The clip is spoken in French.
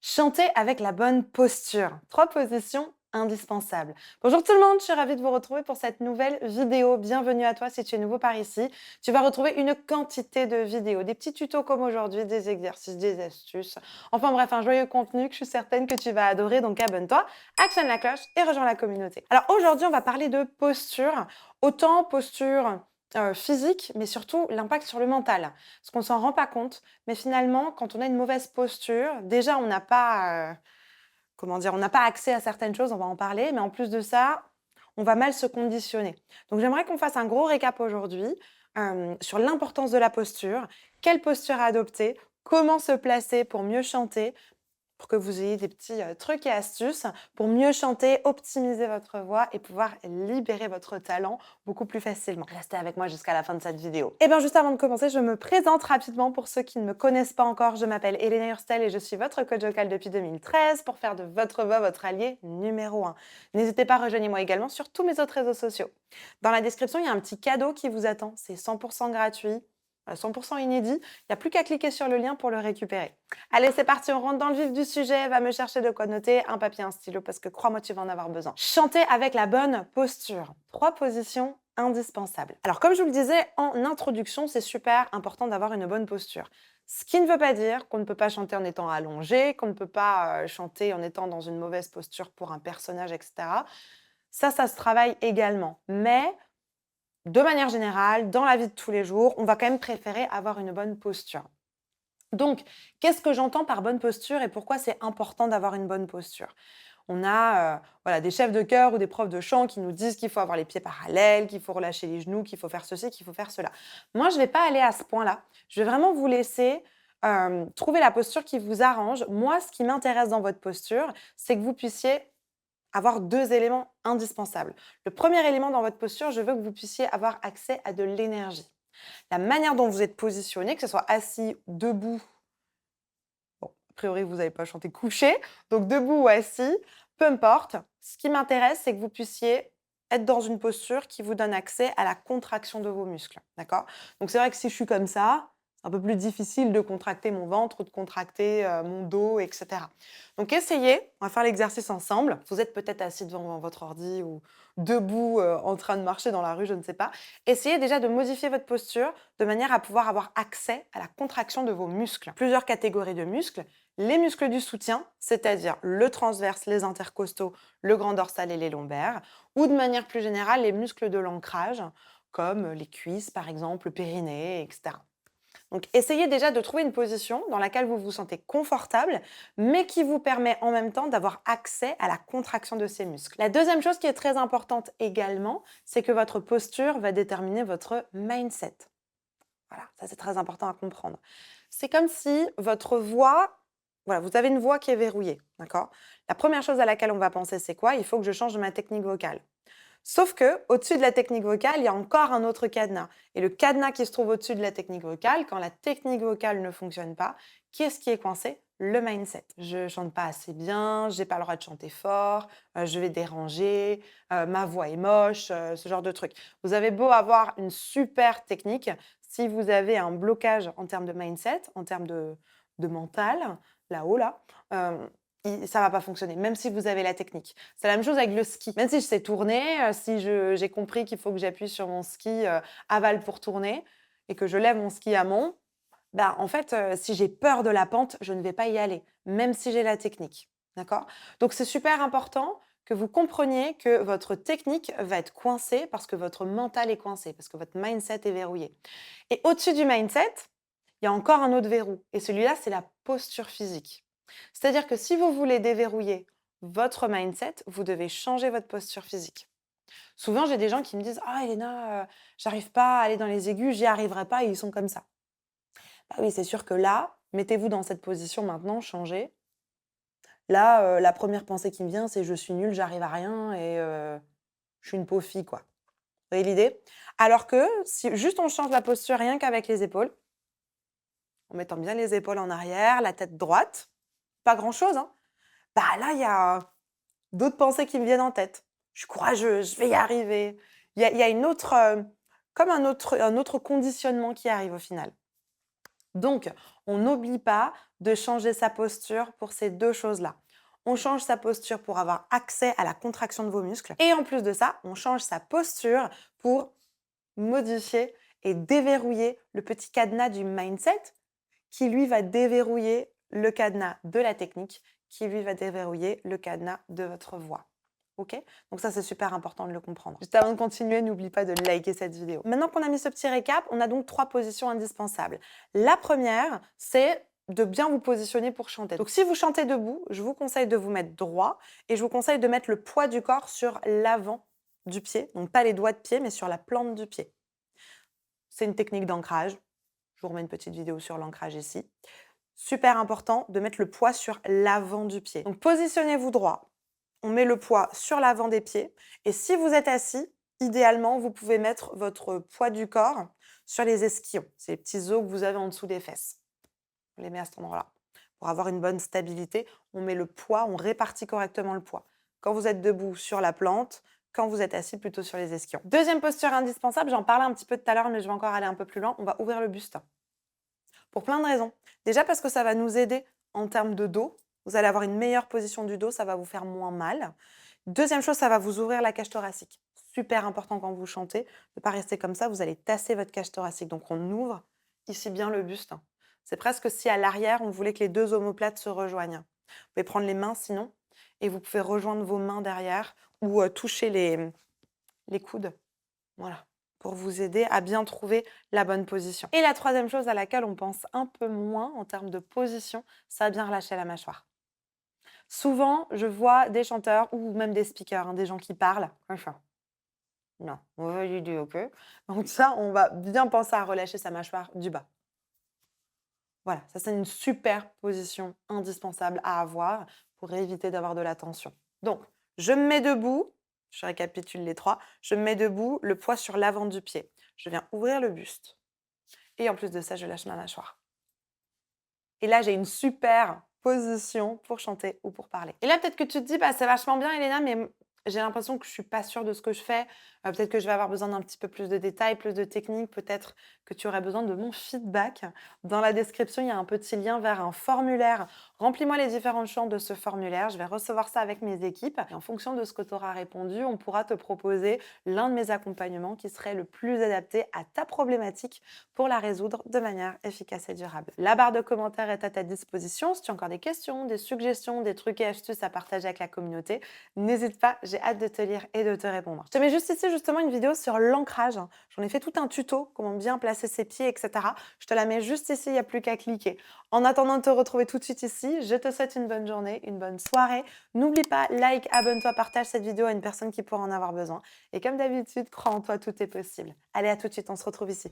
Chanter avec la bonne posture. 3 positions indispensables. Bonjour tout le monde, je suis ravie de vous retrouver pour cette nouvelle vidéo. Bienvenue à toi si tu es nouveau par ici. Tu vas retrouver une quantité de vidéos, des petits tutos comme aujourd'hui, des exercices, des astuces. Enfin bref, un joyeux contenu que je suis certaine que tu vas adorer. Donc abonne-toi, actionne la cloche et rejoins la communauté. Alors aujourd'hui, on va parler de posture. Autant posture physique, mais surtout l'impact sur le mental. Parce qu'on s'en rend pas compte, mais finalement, quand on a une mauvaise posture, déjà, on n'a pas, comment dire? On n'a pas accès à certaines choses, on va en parler, mais en plus de ça, on va mal se conditionner. Donc j'aimerais qu'on fasse un gros récap aujourd'hui, sur l'importance de la posture, quelle posture adopter, comment se placer pour mieux chanter, pour que vous ayez des petits trucs et astuces pour mieux chanter, optimiser votre voix et pouvoir libérer votre talent beaucoup plus facilement. Restez avec moi jusqu'à la fin de cette vidéo. Et bien juste avant de commencer, je me présente rapidement pour ceux qui ne me connaissent pas encore. Je m'appelle Elena Hurstel et je suis votre coach vocal depuis 2013 pour faire de votre voix votre allié numéro 1. N'hésitez pas, rejoignez-moi également sur tous mes autres réseaux sociaux. Dans la description, il y a un petit cadeau qui vous attend. C'est 100% gratuit, 100% inédit. Il n'y a plus qu'à cliquer sur le lien pour le récupérer. Allez, c'est parti, on rentre dans le vif du sujet. Va me chercher de quoi noter, un papier, un stylo, parce que crois-moi, tu vas en avoir besoin. Chanter avec la bonne posture. 3 positions indispensables. Alors, comme je vous le disais en introduction, c'est super important d'avoir une bonne posture. Ce qui ne veut pas dire qu'on ne peut pas chanter en étant allongé, qu'on ne peut pas chanter en étant dans une mauvaise posture pour un personnage, etc. Ça se travaille également. Mais de manière générale, dans la vie de tous les jours, on va quand même préférer avoir une bonne posture. Donc, qu'est-ce que j'entends par bonne posture et pourquoi c'est important d'avoir une bonne posture? On a voilà, des chefs de chœur ou des profs de chant qui nous disent qu'il faut avoir les pieds parallèles, qu'il faut relâcher les genoux, qu'il faut faire ceci, qu'il faut faire cela. Moi, je ne vais pas aller à ce point-là. Je vais vraiment vous laisser trouver la posture qui vous arrange. Moi, ce qui m'intéresse dans votre posture, c'est que vous puissiez avoir 2 éléments indispensables. Le premier élément dans votre posture, je veux que vous puissiez avoir accès à de l'énergie. La manière dont vous êtes positionné, que ce soit assis, debout, bon, a priori, vous n'allez pas chanter couché, donc debout ou assis, peu importe. Ce qui m'intéresse, c'est que vous puissiez être dans une posture qui vous donne accès à la contraction de vos muscles, d'accord? Donc c'est vrai que si je suis comme ça, c'est un peu plus difficile de contracter mon ventre ou de contracter mon dos, etc. Donc essayez, on va faire l'exercice ensemble. Vous êtes peut-être assis devant votre ordi ou debout en train de marcher dans la rue, je ne sais pas. Essayez déjà de modifier votre posture de manière à pouvoir avoir accès à la contraction de vos muscles. Plusieurs catégories de muscles. Les muscles du soutien, c'est-à-dire le transverse, les intercostaux, le grand dorsal et les lombaires, ou de manière plus générale, les muscles de l'ancrage, comme les cuisses par exemple, le périnée, etc. Donc essayez déjà de trouver une position dans laquelle vous vous sentez confortable, mais qui vous permet en même temps d'avoir accès à la contraction de ces muscles. La deuxième chose qui est très importante également, c'est que votre posture va déterminer votre mindset. Voilà, ça c'est très important à comprendre. C'est comme si votre voix, voilà, vous avez une voix qui est verrouillée, d'accord? La première chose à laquelle on va penser, c'est quoi? Il faut que je change ma technique vocale. Sauf que au-dessus de la technique vocale, il y a encore un autre cadenas. Et le cadenas qui se trouve au-dessus de la technique vocale, quand la technique vocale ne fonctionne pas, qu'est-ce qui est coincé? Le mindset. Je chante pas assez bien, j'ai pas le droit de chanter fort, je vais déranger, ma voix est moche, ce genre de truc. Vous avez beau avoir une super technique, si vous avez un blocage en termes de mindset, en termes de mental, là-haut, là, ça va pas fonctionner, même si vous avez la technique. C'est la même chose avec le ski. Même si je sais tourner, si j'ai compris qu'il faut que j'appuie sur mon ski aval pour tourner et que je lève mon ski amont, bah, en fait, si j'ai peur de la pente, je ne vais pas y aller, même si j'ai la technique. D'accord? Donc c'est super important que vous compreniez que votre technique va être coincée parce que votre mental est coincé, parce que votre mindset est verrouillé. Et au-dessus du mindset, il y a encore un autre verrou. Et celui-là, c'est la posture physique. C'est-à-dire que si vous voulez déverrouiller votre mindset, vous devez changer votre posture physique. Souvent, j'ai des gens qui me disent: «Ah Elena, j'arrive pas à aller dans les aigus, j'y arriverai pas» et ils sont comme ça. Bah oui, c'est sûr que là, mettez-vous dans cette position maintenant, changez. Là, la première pensée qui me vient, c'est: «Je suis nulle, j'arrive à rien et je suis une pauvre fille, quoi». Vous voyez l'idée? Alors que si juste on change la posture rien qu'avec les épaules, en mettant bien les épaules en arrière, la tête droite, pas grand-chose, hein. Bah là, il y a d'autres pensées qui me viennent en tête. «Je suis courageuse, je vais y arriver». Il y a une autre, comme un autre conditionnement qui arrive au final. Donc, on n'oublie pas de changer sa posture pour ces deux choses-là. On change sa posture pour avoir accès à la contraction de vos muscles. Et en plus de ça, on change sa posture pour modifier et déverrouiller le petit cadenas du mindset qui, lui, va déverrouiller le cadenas de la technique, qui, lui, va déverrouiller le cadenas de votre voix. OK? Donc ça, c'est super important de le comprendre. Juste avant de continuer, n'oublie pas de liker cette vidéo. Maintenant qu'on a mis ce petit récap, on a donc 3 positions indispensables. La première, c'est de bien vous positionner pour chanter. Donc si vous chantez debout, je vous conseille de vous mettre droit et je vous conseille de mettre le poids du corps sur l'avant du pied, donc pas les doigts de pied, mais sur la plante du pied. C'est une technique d'ancrage. Je vous remets une petite vidéo sur l'ancrage ici. Super important de mettre le poids sur l'avant du pied. Donc positionnez-vous droit. On met le poids sur l'avant des pieds. Et si vous êtes assis, idéalement, vous pouvez mettre votre poids du corps sur les ischions. C'est les petits os que vous avez en dessous des fesses. On les met à cet endroit-là. Pour avoir une bonne stabilité, on met le poids, on répartit correctement le poids. Quand vous êtes debout sur la plante, quand vous êtes assis plutôt sur les ischions. Deuxième posture indispensable, j'en parlais un petit peu tout à l'heure, mais je vais encore aller un peu plus loin, on va ouvrir le buste. Pour plein de raisons. Déjà parce que ça va nous aider en termes de dos. Vous allez avoir une meilleure position du dos, ça va vous faire moins mal. Deuxième chose, ça va vous ouvrir la cage thoracique. Super important quand vous chantez, de ne pas rester comme ça, vous allez tasser votre cage thoracique. Donc on ouvre ici bien le buste. C'est presque si à l'arrière, on voulait que les deux omoplates se rejoignent. Vous pouvez prendre les mains sinon, et vous pouvez rejoindre vos mains derrière ou toucher les coudes. Voilà, pour vous aider à bien trouver la bonne position. Et la troisième chose à laquelle on pense un peu moins en termes de position, ça va bien relâcher la mâchoire. Souvent, je vois des chanteurs ou même des speakers, des gens qui parlent. Enfin, non, on va lui dire OK. Donc ça, on va bien penser à relâcher sa mâchoire du bas. Voilà, ça c'est une super position indispensable à avoir pour éviter d'avoir de la tension. Donc, je me mets debout, je récapitule les 3, je me mets debout, le poids sur l'avant du pied. Je viens ouvrir le buste. Et en plus de ça, je lâche ma mâchoire. Et là, j'ai une super position pour chanter ou pour parler. Et là, peut-être que tu te dis, bah, c'est vachement bien, Elena, mais j'ai l'impression que je suis pas sûre de ce que je fais. Peut-être que je vais avoir besoin d'un petit peu plus de détails, plus de techniques. Peut-être que tu aurais besoin de mon feedback. Dans la description, il y a un petit lien vers un formulaire. Remplis-moi les différents champs de ce formulaire. Je vais recevoir ça avec mes équipes. Et en fonction de ce que tu auras répondu, on pourra te proposer l'un de mes accompagnements qui serait le plus adapté à ta problématique pour la résoudre de manière efficace et durable. La barre de commentaires est à ta disposition. Si tu as encore des questions, des suggestions, des trucs et astuces à partager avec la communauté, n'hésite pas, j'ai hâte de te lire et de te répondre. Je te mets juste ici justement une vidéo sur l'ancrage. J'en ai fait tout un tuto, comment bien placer ses pieds, etc. Je te la mets juste ici, il n'y a plus qu'à cliquer. En attendant de te retrouver tout de suite ici, je te souhaite une bonne journée, une bonne soirée. N'oublie pas, like, abonne-toi, partage cette vidéo à une personne qui pourra en avoir besoin. Et comme d'habitude, crois en toi, tout est possible. Allez, à tout de suite, on se retrouve ici.